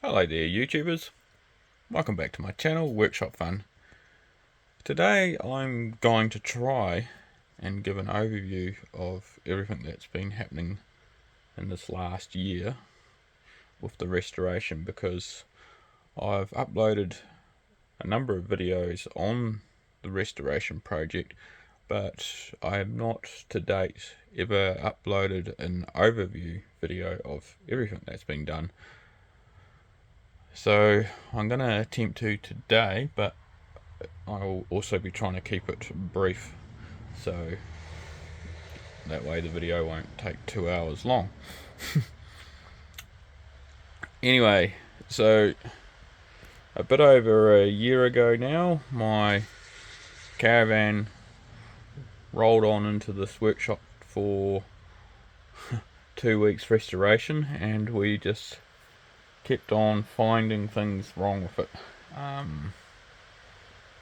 Hello there YouTubers, welcome back to my channel, Workshop Fun. Today I'm going to try and give an overview of everything that's been happening in this last year with the restoration, because I've uploaded a number of videos on the restoration project, but I have not to date ever uploaded an overview video of everything that's been done. So I'm going to attempt to today, but I'll also be trying to keep it brief, so that way the video won't take 2 hours long. Anyway, so a bit over a year ago now, my caravan rolled on into this workshop for 2 weeks restoration, and we just kept on finding things wrong with it.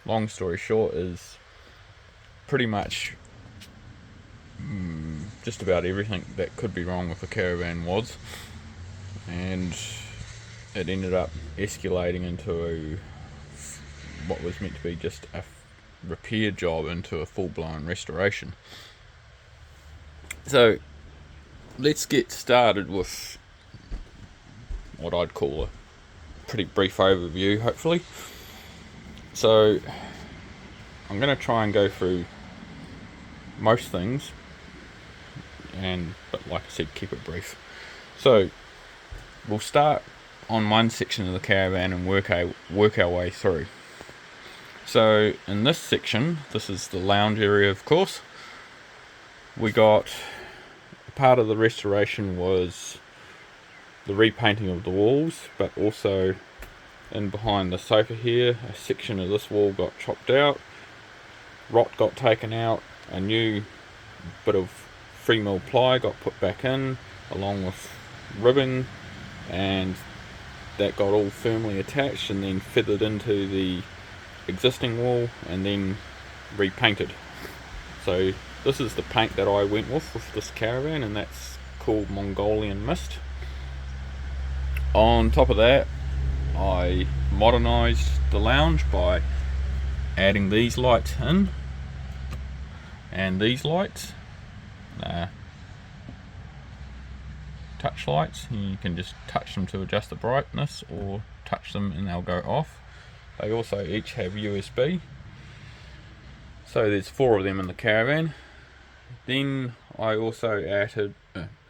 Long story short is pretty much just about everything that could be wrong with the caravan was, and it ended up escalating into what was meant to be just a repair job into a full-blown restoration. So let's get started with what I'd call a pretty brief overview, hopefully. So I'm going to try and go through most things, but like I said, keep it brief. So we'll start on one section of the caravan and work our way through. So in this section, this is the lounge area, of course. We got part of the restoration was the repainting of the walls, but also in behind the sofa here, a section of this wall got chopped out, rot got taken out, a new bit of free mill ply got put back in along with ribbing, and that got all firmly attached and then feathered into the existing wall and then repainted. So this is the paint that I went with this caravan, and that's called Mongolian Mist. On top of that, I modernised the lounge by adding these lights in and these lights, touch lights. You can just touch them to adjust the brightness or touch them and they'll go off. They also each have USB, so there's 4 of them in the caravan. Then I also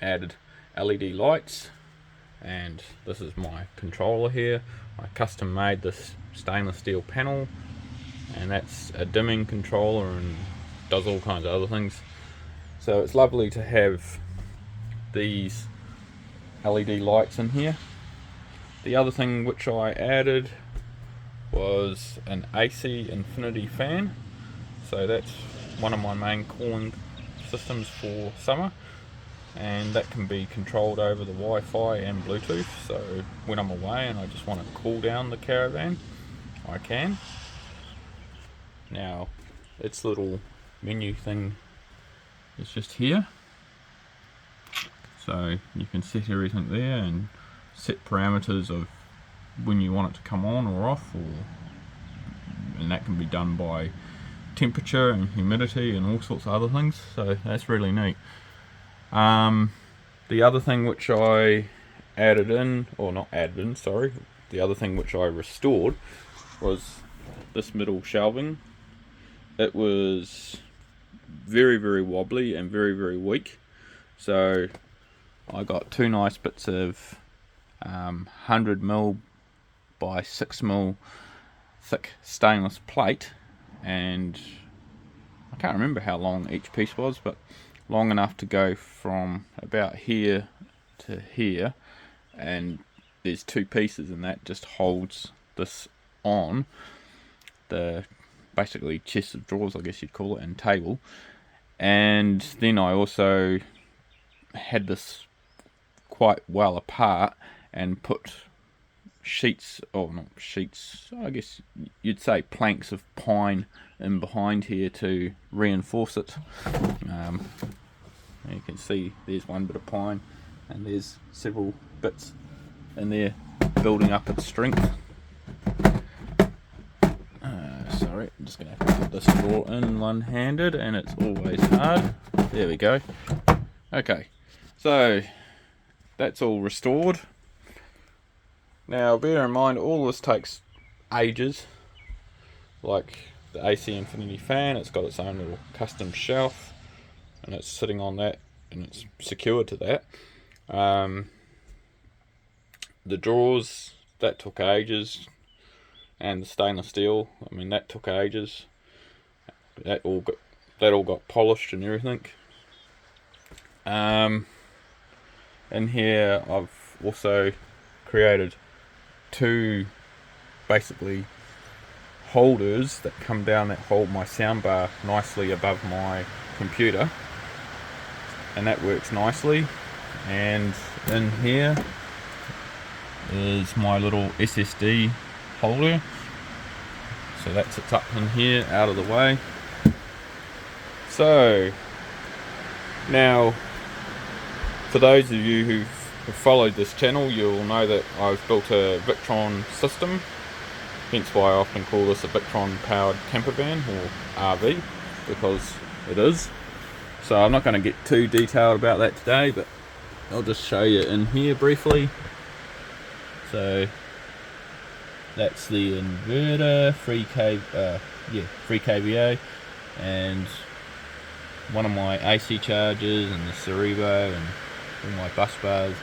added LED lights, and this is my controller here. I custom made this stainless steel panel, and that's a dimming controller and does all kinds of other things. So it's lovely to have these LED lights in here. The other thing which I added was an AC infinity fan. So that's one of my main cooling systems for summer, and that can be controlled over the Wi-Fi and Bluetooth. So when I'm away and I just want to cool down the caravan, I can. Now its little menu thing is just here, so you can set everything there and set parameters of when you want it to come on or off, and that can be done by temperature and humidity and all sorts of other things, so that's really neat. The other thing which I the other thing which I restored was this middle shelving. It was very, very wobbly and very, very weak, so I got 2 nice bits of 100mm by 6mm thick stainless plate, and I can't remember how long each piece was, but long enough to go from about here to here, and there's 2 pieces, and that just holds this on the basically chest of drawers, I guess you'd call it, and table. And then I also had this quite well apart and put sheets, or not sheets, I guess you'd say planks of pine in behind here to reinforce it. You can see there's one bit of pine and there's several bits in there building up its strength. Sorry, I'm just going to have to put this drawer in one-handed, and it's always hard. There we go. Okay, so that's all restored. Now bear in mind, all this takes ages. Like the AC Infinity fan, it's got its own little custom shelf, and it's sitting on that, and it's secured to that. The drawers, that took ages, and the stainless steel, I mean, that took ages. That all got polished and everything. In here I've also created two basically holders that come down that hold my soundbar nicely above my computer, and that works nicely. And in here is my little SSD holder, so that sits up in here out of the way. So now, for those of you who've followed this channel, you'll know that I've built a Victron system, hence why I often call this a Victron powered camper van, or RV, because it is. So I'm not going to get too detailed about that today, but I'll just show you in here briefly. So that's the inverter, free kVA, and one of my AC chargers, and the Cerevo, and all my bus bars.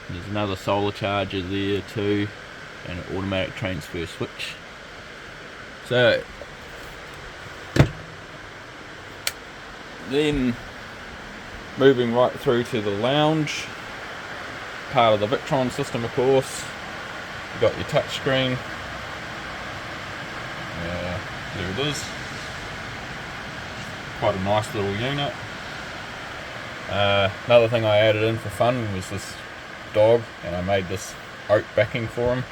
There's another solar charger there too, and an automatic transfer switch. So then moving right through to the lounge, part of the Victron system, of course. You've got your touch screen. There it is. Quite a nice little unit. Another thing I added in for fun was this dog, and I made this oak backing for him.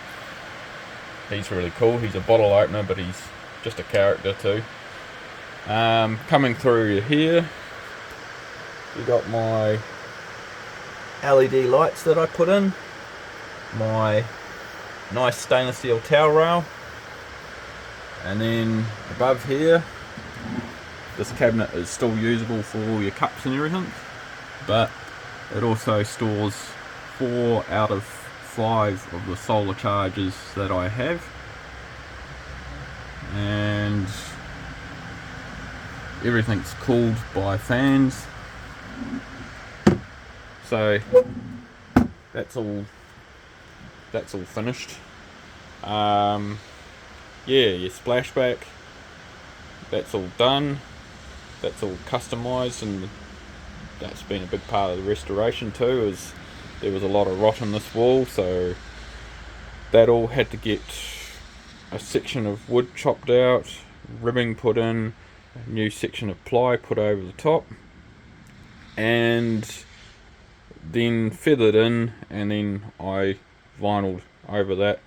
He's really cool. He's a bottle opener, but he's just a character too. Coming through here, you got my LED lights that I put in, my nice stainless steel towel rail, and then above here, this cabinet is still usable for all your cups and everything, but it also stores 4 out of 5 of the solar chargers that I have, and everything's cooled by fans. So that's all finished. Yeah, your splashback, that's all done. That's all customized, and that's been a big part of the restoration too, is there was a lot of rot in this wall, so that all had to get a section of wood chopped out, ribbing put in, a new section of ply put over the top, and then feathered in, and then I vinyled over that,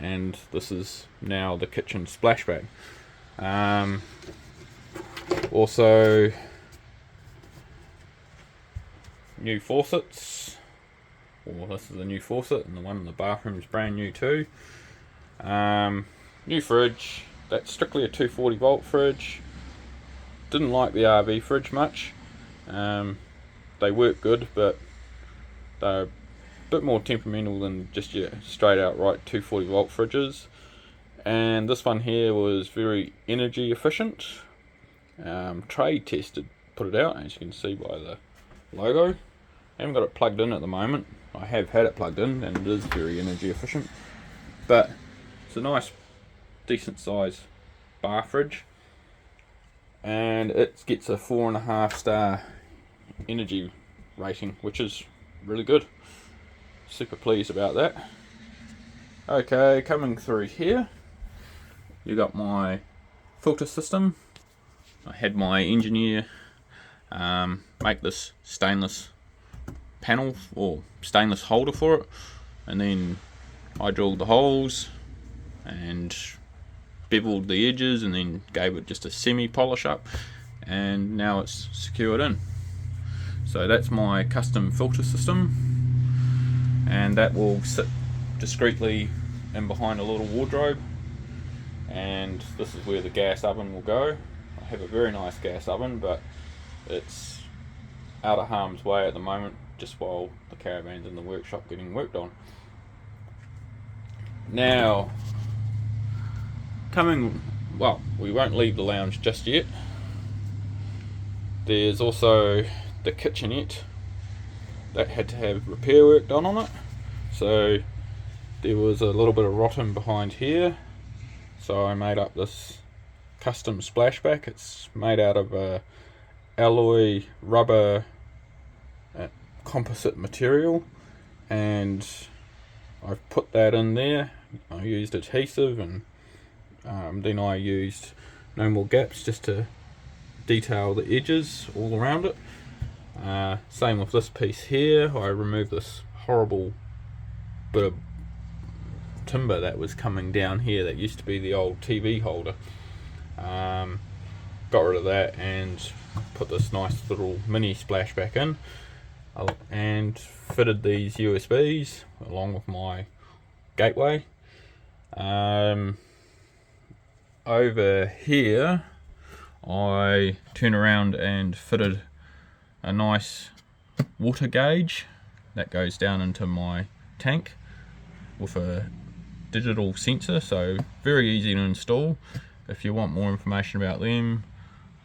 and this is now the kitchen splashback. Also, new faucets. Well, this is a new faucet, and the one in the bathroom is brand new too. New fridge. That's strictly a 240 volt fridge. Didn't like the RV fridge much. They work good, but they're a bit more temperamental than just your straight outright 240 volt fridges. And this one here was very energy efficient. Trade tested put it out, as you can see by the logo. I haven't got it plugged in at the moment. I have had it plugged in, and it is very energy efficient, but it's a nice decent size bar fridge, and it gets a 4.5 star energy rating, which is really good. Super pleased about that. Okay, coming through here, you got my filter system. I had my engineer make this stainless panel or stainless holder for it, and then I drilled the holes and beveled the edges, and then gave it just a semi polish up, and now it's secured in. So that's my custom filter system, and that will sit discreetly in behind a little wardrobe, and this is where the gas oven will go. I have a very nice gas oven, but it's out of harm's way at the moment, just while the caravan's in the workshop getting worked on. Now, well, we won't leave the lounge just yet. There's also the kitchenette that had to have repair work done on it. So there was a little bit of rotten behind here, so I made up this custom splashback. It's made out of a alloy rubber composite material, and I've put that in there. I used adhesive, and then I used no more gaps just to detail the edges all around it. Same with this piece here. I removed this horrible bit of timber that was coming down here that used to be the old TV holder. Got rid of that and put this nice little mini splashback in, and fitted these USBs along with my gateway. Over here I turned around and fitted a nice water gauge that goes down into my tank with a digital sensor, so very easy to install. If you want more information about them,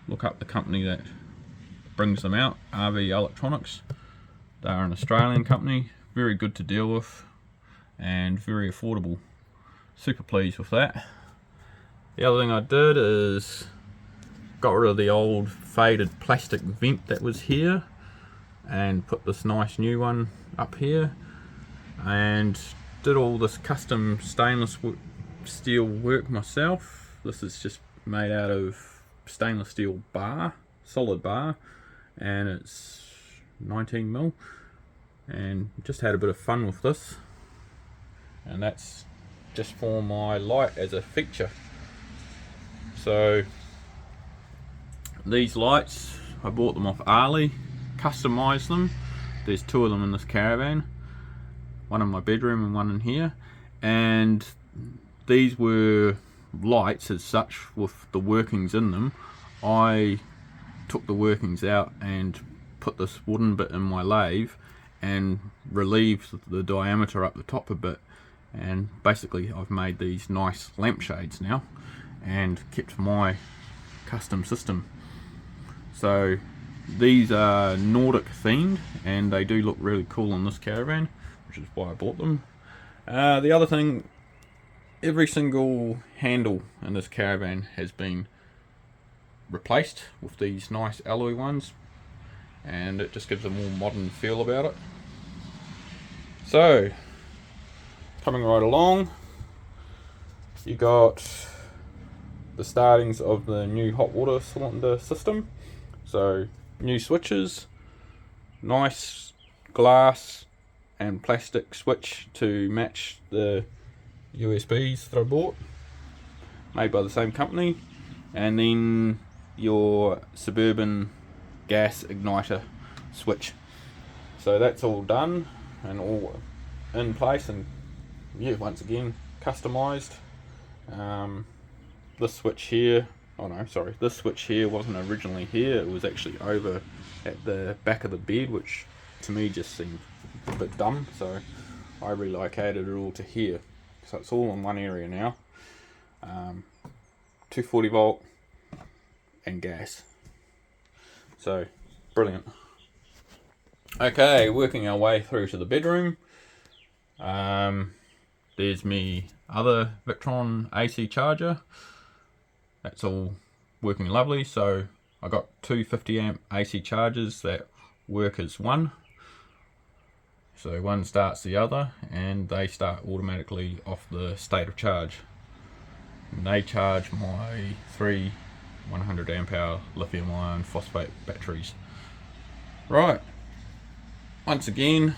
look up the company that brings them out, RV Electronics. They are an Australian company, very good to deal with and very affordable. Super pleased with that. The other thing I did is got rid of the old faded plastic vent that was here and put this nice new one up here, and did all this custom stainless steel work myself. This is just made out of stainless steel bar, solid bar, and it's 19mm, and just had a bit of fun with this, and that's just for my light as a feature. So these lights, I bought them off Ali, customized them. There's two of them in this caravan, one in my bedroom and one in here, and these were lights as such with the workings in them. I took the workings out and put this wooden bit in my lathe and relieved the diameter up the top a bit, and basically I've made these nice lampshades now and kept my custom system. So these are Nordic themed and they do look really cool on this caravan, which is why I bought them. The other thing, every single handle in this caravan has been replaced with these nice alloy ones, and it just gives a more modern feel about it. So coming right along, you got the startings of the new hot water cylinder system. So new switches, nice glass and plastic switch to match the USBs that I bought, made by the same company, and then your Suburban gas igniter switch. So that's all done and all in place, and yeah, once again customized. This switch here, this switch here wasn't originally here, it was actually over at the back of the bed, which to me just seemed a bit dumb, so I relocated it all to here. So it's all in one area now. 240 volt and gas. So brilliant. Okay, working our way through to the bedroom. There's me other Victron AC charger. That's all working lovely. So I got two 50 amp AC chargers that work as one. So one starts the other and they start automatically off the state of charge. And they charge my three 100 amp hour lithium ion phosphate batteries. Right, once again,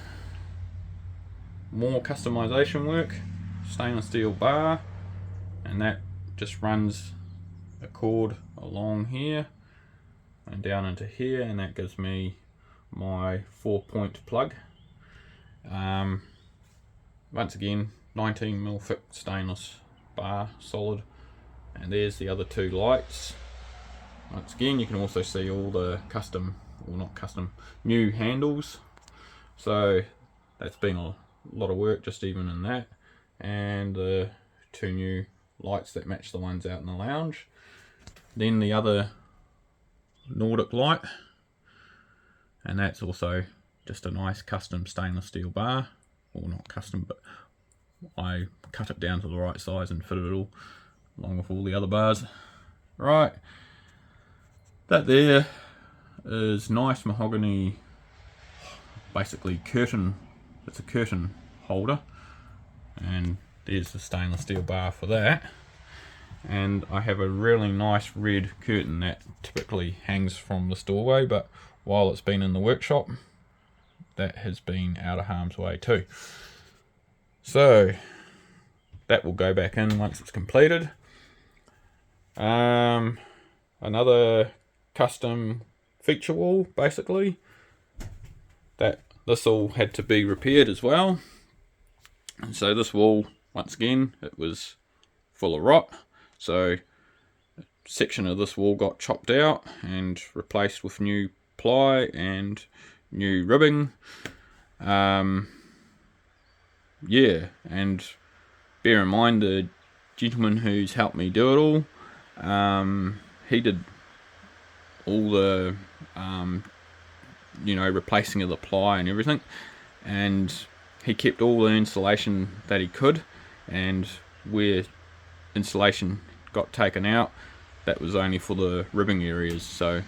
more customization work, stainless steel bar, and that just runs a cord along here and down into here, and that gives me my 4-point plug. once again 19mm thick stainless bar, solid. And there's the other two lights. Once again, you can also see all the custom, or not custom, new handles. So that's been a lot of work just even in that. And the two new lights that match the ones out in the lounge. Then the other Nordic light, and that's also just a nice custom stainless steel bar. Well, not custom, but I cut it down to the right size and fitted it all along with all the other bars. Right, that there is nice mahogany, basically curtain. It's a curtain holder, and there's the stainless steel bar for that. And I have a really nice red curtain that typically hangs from the doorway, but while it's been in the workshop, that has been out of harm's way too. So that will go back in once it's completed. Another custom feature wall, basically, that this all had to be repaired as well. And so this wall, once again, it was full of rot, so a section of this wall got chopped out and replaced with new ply and new ribbing. Yeah, and bear in mind the gentleman who's helped me do it all, he did all the replacing of the ply and everything, and he kept all the insulation that he could, and where insulation got taken out, that was only for the ribbing areas. So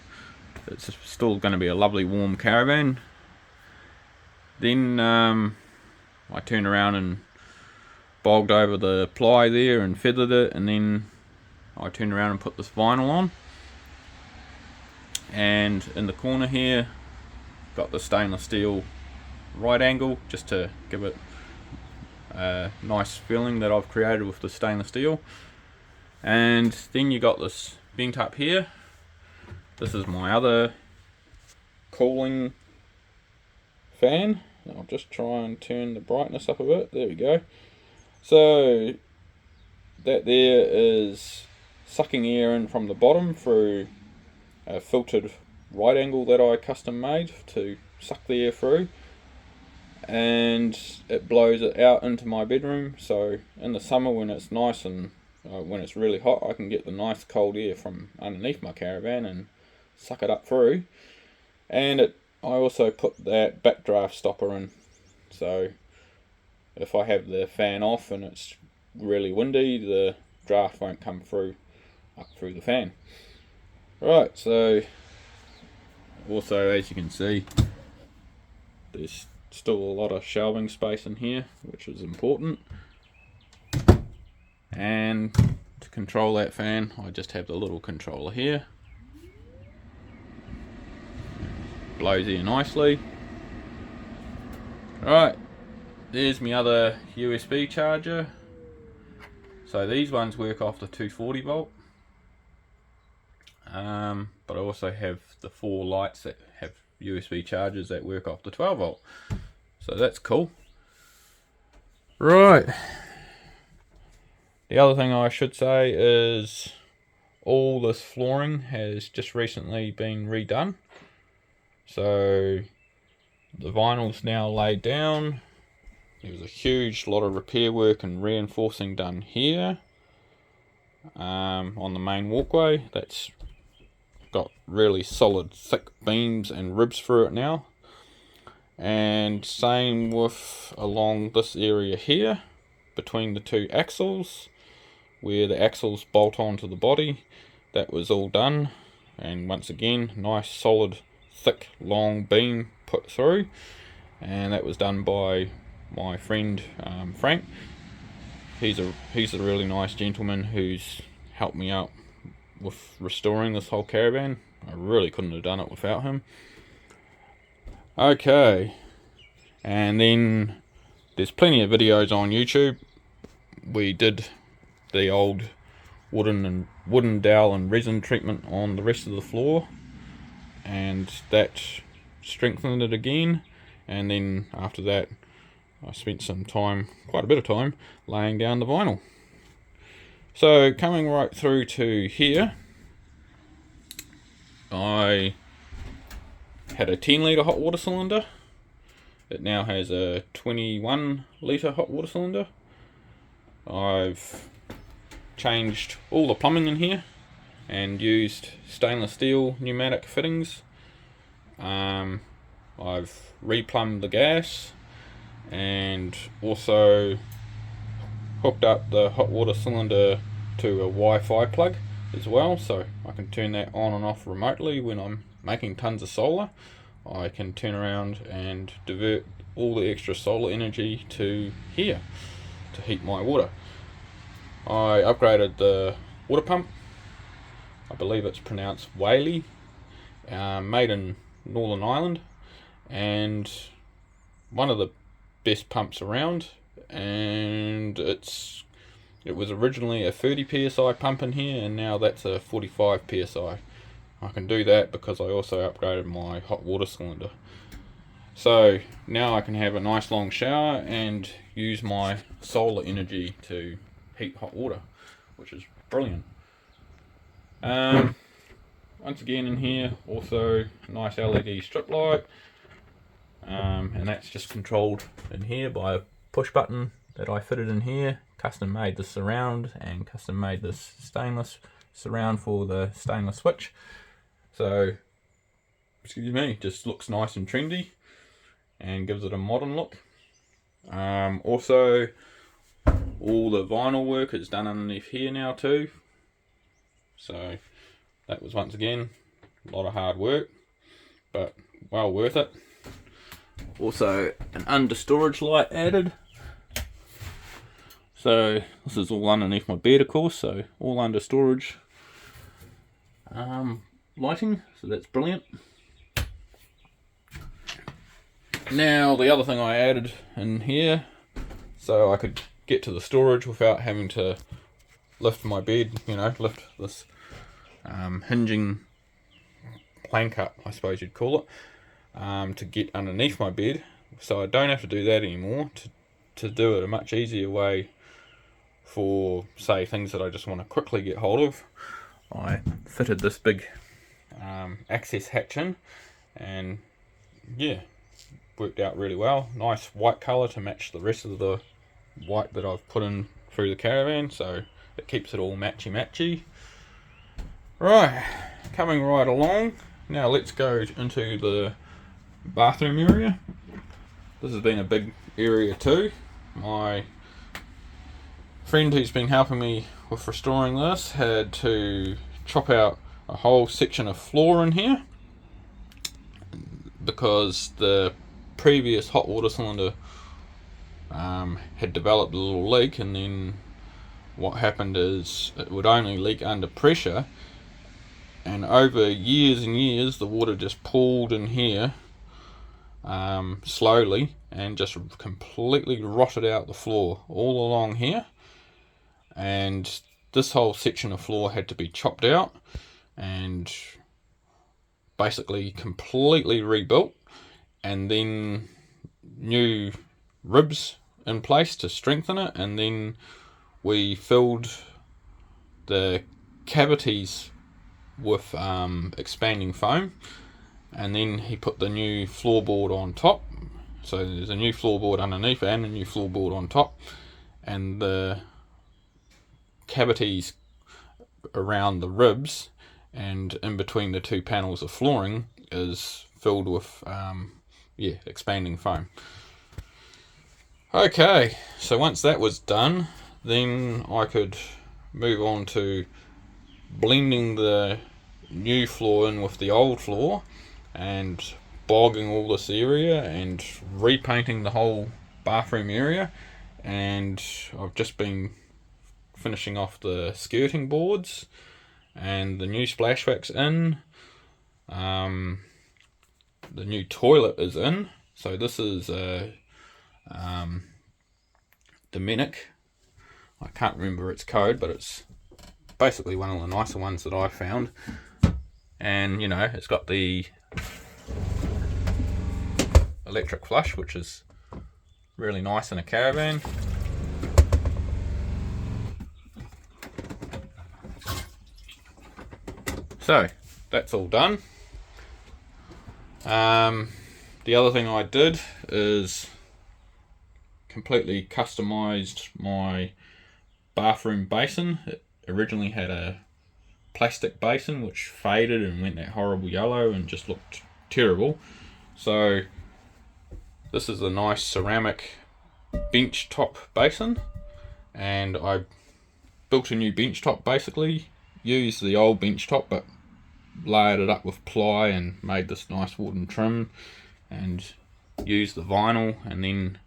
it's still going to be a lovely warm caravan. Then I turned around and bogged over the ply there and feathered it, and then I turned around and put this vinyl on. And in the corner here, got the stainless steel right angle, just to give it a nice feeling that I've created with the stainless steel. And then you got this vent up here. This is my other cooling fan. I'll just try and turn the brightness up a bit. There we go. So that there is sucking air in from the bottom through a filtered right angle that I custom made to suck the air through, and it blows it out into my bedroom. So in the summer, when it's nice and when it's really hot, I can get the nice cold air from underneath my caravan and suck it up through. And I also put that backdraft stopper in, so if I have the fan off and it's really windy, the draft won't come through up through the fan. Right, so also, as you can see, there's still a lot of shelving space in here, which is important. And to control that fan, I just have the little controller here. Blows air nicely. Right, there's my other USB charger. So these ones work off the 240 volt. But I also have the 4 lights that have USB chargers that work off the 12 volt. So that's cool. Right. The other thing I should say is all this flooring has just recently been redone. So the vinyl's now laid down. There was a huge lot of repair work and reinforcing done here on the main walkway. That's got really solid thick beams and ribs through it now. And same with along this area here between the two axles, where the axles bolt onto the body. That was all done, and once again, nice solid thick long beam put through, and that was done by my friend Frank. He's a really nice gentleman who's helped me out with restoring this whole caravan. I really couldn't have done it without him. Okay, and then there's plenty of videos on YouTube. We did the old wooden dowel and resin treatment on the rest of the floor, and that strengthened it again. And then after that, I spent some time, quite a bit of time, laying down the vinyl. So coming right through to here, I had a 10 litre hot water cylinder. It now has a 21 litre hot water cylinder. I've changed all the plumbing in here and used stainless steel pneumatic fittings. I've replumbed the gas and also hooked up the hot water cylinder to a Wi-Fi plug as well, so I can turn that on and off remotely when I'm making tons of solar. I can turn around and divert all the extra solar energy to here to heat my water. I upgraded the water pump. I believe it's pronounced Whaley, made in Northern Ireland, and one of the best pumps around. And it was originally a 30 psi pump in here, and now that's a 45 psi. I can do that because I also upgraded my hot water cylinder. So now I can have a nice long shower and use my solar energy to heat hot water, which is brilliant. Once again in here, also nice LED strip light, and that's just controlled in here by a push button that I fitted in here. Custom made the surround and custom made this stainless surround for the stainless switch. So, excuse me, just looks nice and trendy and gives it a modern look. Also, all the vinyl work is done underneath here now too. So that was once again a lot of hard work, but well worth it. Also an under storage light added. So this is all underneath my bed, of course, so all under storage lighting, so that's brilliant. Now the other thing I added in here, so I could get to the storage without having to lift my bed, lift this hinging plank up, I suppose you'd call it, to get underneath my bed. So I don't have to do that anymore. To do it a much easier way for, say, things that I just want to quickly get hold of, I fitted this big access hatch in, and yeah, worked out really well. Nice white colour to match the rest of the white that I've put in through the caravan, so it keeps it all matchy. Right, coming right along, now let's go into the bathroom area. This has been a big area too. My friend who's been helping me with restoring this had to chop out a whole section of floor in here because the previous hot water cylinder had developed a little leak, and then what happened is it would only leak under pressure, and over years and years the water just pooled in here slowly and just completely rotted out the floor all along here, and this whole section of floor had to be chopped out and basically completely rebuilt, and then new ribs in place to strengthen it, and then we filled the cavities with expanding foam, and then he put the new floorboard on top. So there's a new floorboard underneath and a new floorboard on top, and the cavities around the ribs and in between the two panels of flooring is filled with expanding foam. Okay, so once that was done, then I could move on to blending the new floor in with the old floor and bogging all this area and repainting the whole bathroom area. And I've just been finishing off the skirting boards and the new splash wax in. The new toilet is in. So this is a Dominic. I can't remember its code, but it's basically one of the nicer ones that I found. And it's got the electric flush, which is really nice in a caravan. So that's all done. The other thing I did is completely customized my bathroom basin. It originally had a plastic basin which faded and went that horrible yellow and just looked terrible. So this is a nice ceramic bench top basin, and I built a new bench top, basically used the old bench top but layered it up with ply and made this nice wooden trim, and used the vinyl, and then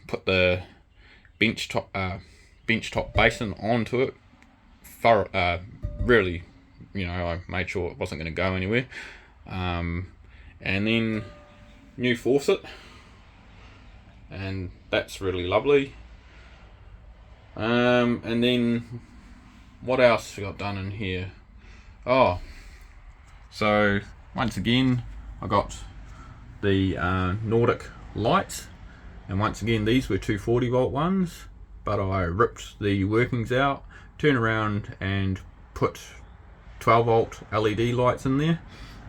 put the bench top basin onto it. Really, I made sure it wasn't going to go anywhere, and then new faucet, and that's really lovely. And then what else we got done in here? Oh, so once again I got the Nordic lights, and once again these were 240 volt ones, but I ripped the workings out, turned around and put 12 volt LED lights in there,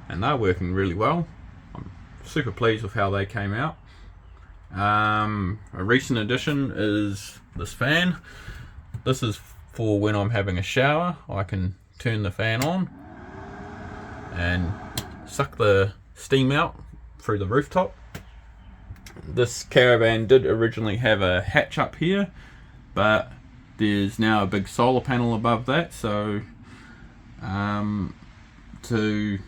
and they're working really well. I'm super pleased with how they came out. A recent addition is this fan. This is for when I'm having a shower. I can turn the fan on and suck the steam out through the rooftop. This caravan did originally have a hatch up here, but there's now a big solar panel above that, so to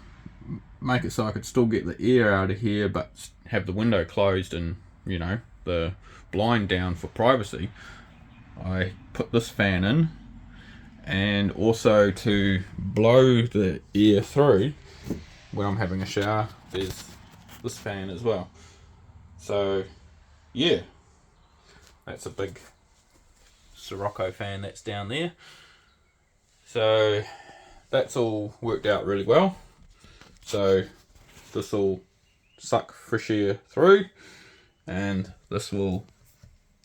make it so I could still get the air out of here but have the window closed and the blind down for privacy, I put this fan in, and also to blow the air through when I'm having a shower there's this fan as well. So yeah, that's a big Sirocco fan that's down there. So that's all worked out really well. So this will suck fresh air through, and this will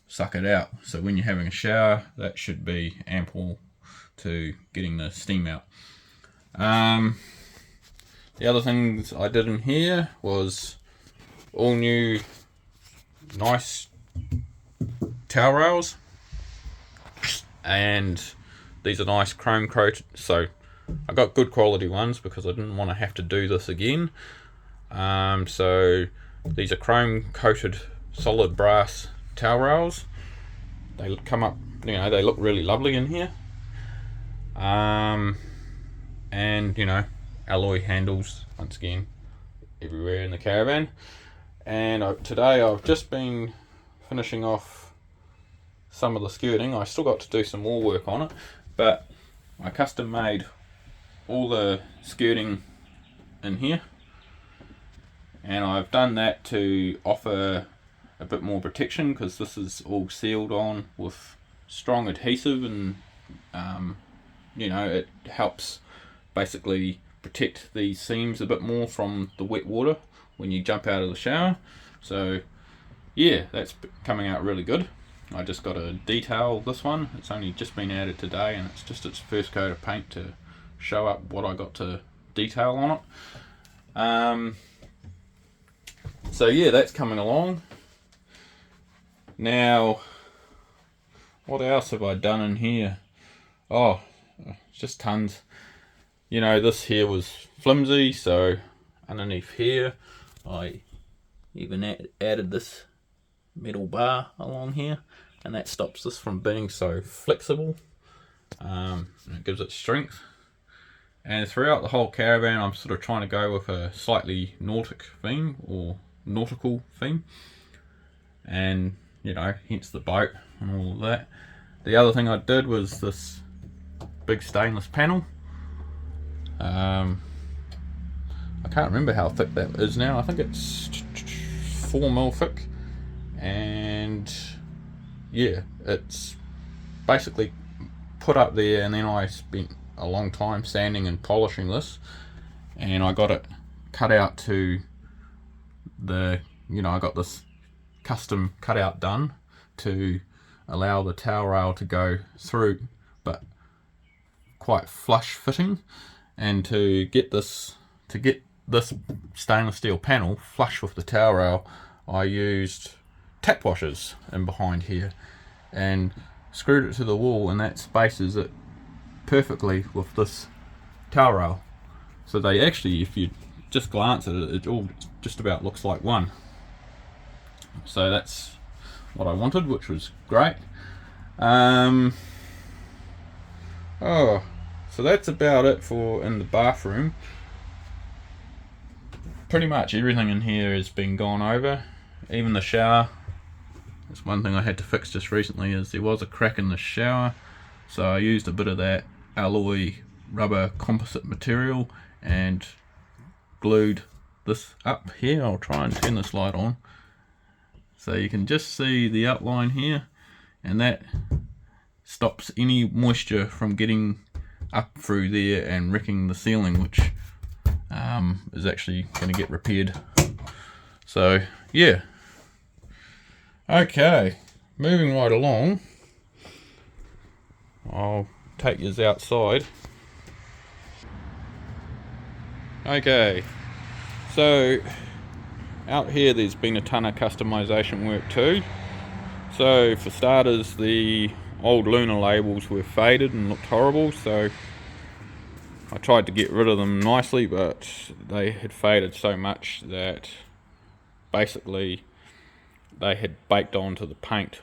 suck it out. So when you're having a shower, that should be ample to getting the steam out. The other things I did in here was all new nice towel rails, and these are nice chrome coated, so I got good quality ones because I didn't want to have to do this again. So these are chrome coated solid brass towel rails. They come up, they look really lovely in here. And alloy handles once again everywhere in the caravan. And today I've just been finishing off some of the skirting. I still got to do some more work on it, but I custom made all the skirting in here, and I've done that to offer a bit more protection because this is all sealed on with strong adhesive, and it helps basically protect these seams a bit more from the wet water when you jump out of the shower. So yeah, that's coming out really good. I just got to detail this one. It's only just been added today, and it's just its first coat of paint to show up what I got to detail on it. So yeah, that's coming along. Now, what else have I done in here? Oh, just tons. This here was flimsy, so underneath here I even added this metal bar along here, and that stops this from being so flexible, and it gives it strength. And throughout the whole caravan I'm sort of trying to go with a slightly nautical theme, and hence the boat and all of that. The other thing I did was this big stainless panel. I can't remember how thick that is now. I think it's 4mm thick, and yeah, it's basically put up there, and then I spent a long time sanding and polishing this, and I got it cut out to the I got this custom cutout done to allow the tail rail to go through, but quite flush fitting, and to get this stainless steel panel flush with the tail rail, I used tap washers in behind here and screwed it to the wall, and that spaces it perfectly with this tail rail. So they actually, if you just glance at it, it all just about looks like one. So that's what I wanted, which was great. So that's about it for in the bathroom. Pretty much everything in here has been gone over, even the shower. That's one thing I had to fix just recently, is there was a crack in the shower, so I used a bit of that alloy rubber composite material and glued this up here. I'll try and turn this light on so you can just see the outline here, and that stops any moisture from getting up through there and wrecking the ceiling, which is actually going to get repaired. So yeah, okay, moving right along, I'll take yous outside. Okay, so out here there's been a ton of customization work too. So for starters, the old Lunar labels were faded and looked horrible, so I tried to get rid of them nicely, but they had faded so much that basically they had baked onto the paint.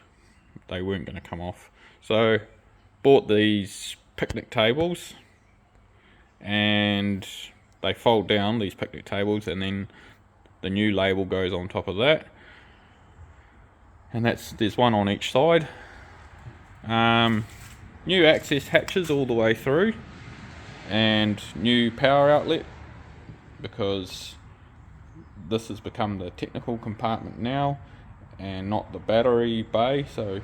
They weren't going to come off. So bought these picnic tables, and they fold down, these picnic tables, and then the new label goes on top of that, and there's one on each side. New access hatches all the way through, and new power outlet, because this has become the technical compartment now and not the battery bay. So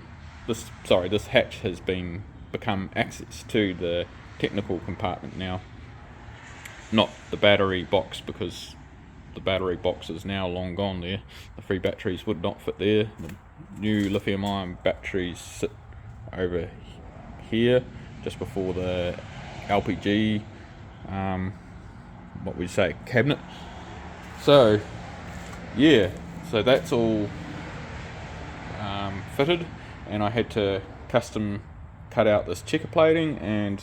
this hatch has become access to the technical compartment now, not the battery box, because the battery box is now long gone there. The free batteries would not fit there. The new lithium ion batteries sit over here just before the LPG what we say cabinet. So yeah, so that's all fitted, and I had to custom cut out this checker plating, and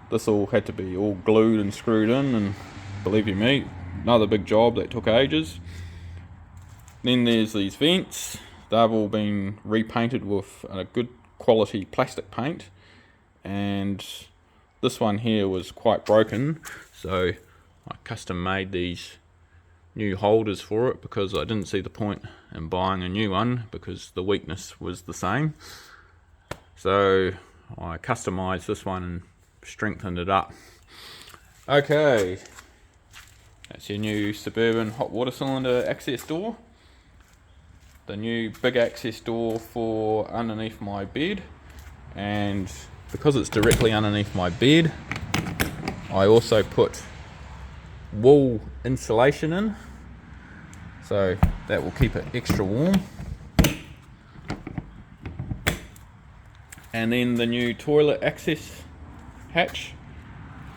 this all had to be all glued and screwed in, and believe you me, another big job that took ages. Then there's these vents. They've all been repainted with a good quality plastic paint, and this one here was quite broken, so I custom made these new holders for it, because I didn't see the point in buying a new one because the weakness was the same. So I customized this one and strengthened it up. Okay, that's your new Suburban hot water cylinder access door. The new big access door for underneath my bed, and because it's directly underneath my bed, I also put wool insulation in, so that will keep it extra warm. And then the new toilet access hatch,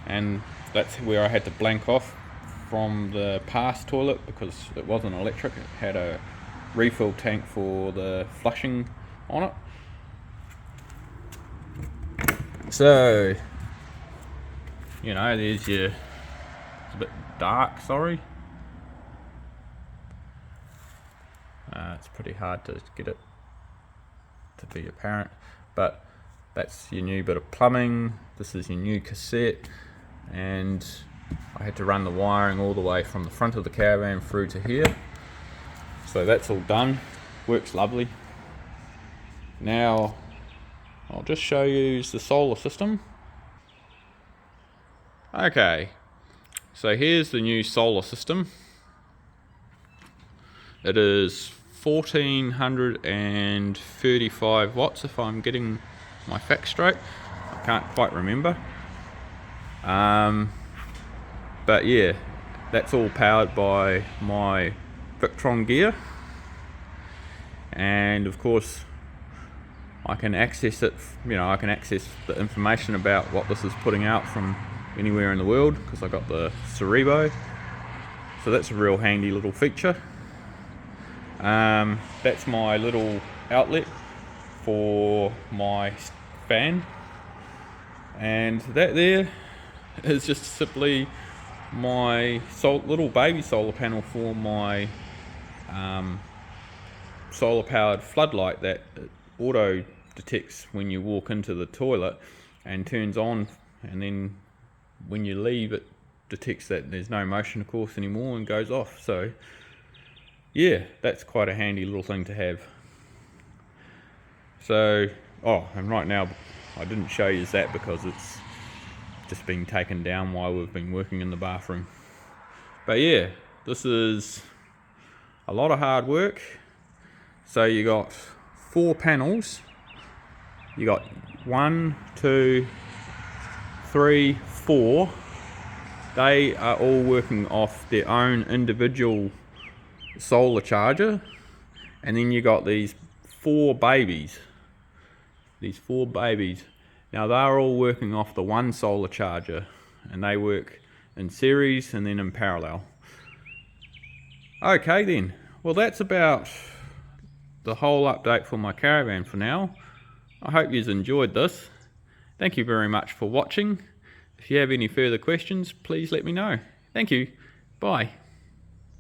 and that's where I had to blank off from the past toilet because it wasn't electric. It had a refill tank for the flushing on it. So, you know, there's your, it's a bit dark, sorry. It's pretty hard to get it to be apparent, but that's your new bit of plumbing. This is your new cassette, and I had to run the wiring all the way from the front of the caravan through to here. So that's all done, works lovely. Now I'll just show you the solar system. Okay, so here's the new solar system. It is 1435 watts, if I'm getting my facts straight. I can't quite remember. But yeah, that's all powered by my Victron gear. and of course I can access it, I can access the information about what this is putting out from anywhere in the world because I got the Rv. So that's a real handy little feature. That's my little outlet for my fan, and that there is just simply my little baby solar panel for my solar powered floodlight that it auto detects when you walk into the toilet and turns on, and then when you leave it detects that there's no motion of course anymore and goes off. So yeah, that's quite a handy little thing to have. So, and right now I didn't show you that because it's just been taken down while we've been working in the bathroom. But yeah, this is a lot of hard work. So you got 4 panels. You got 1, 2, 3, 4. They are all working off their own individual solar charger, and then you got these 4 babies. Now they're all working off the one solar charger, and they work in series and then in parallel. Okay then, well that's about the whole update for my caravan for now. I hope you've enjoyed this. Thank you very much for watching. If you have any further questions, please let me know. Thank you. Bye.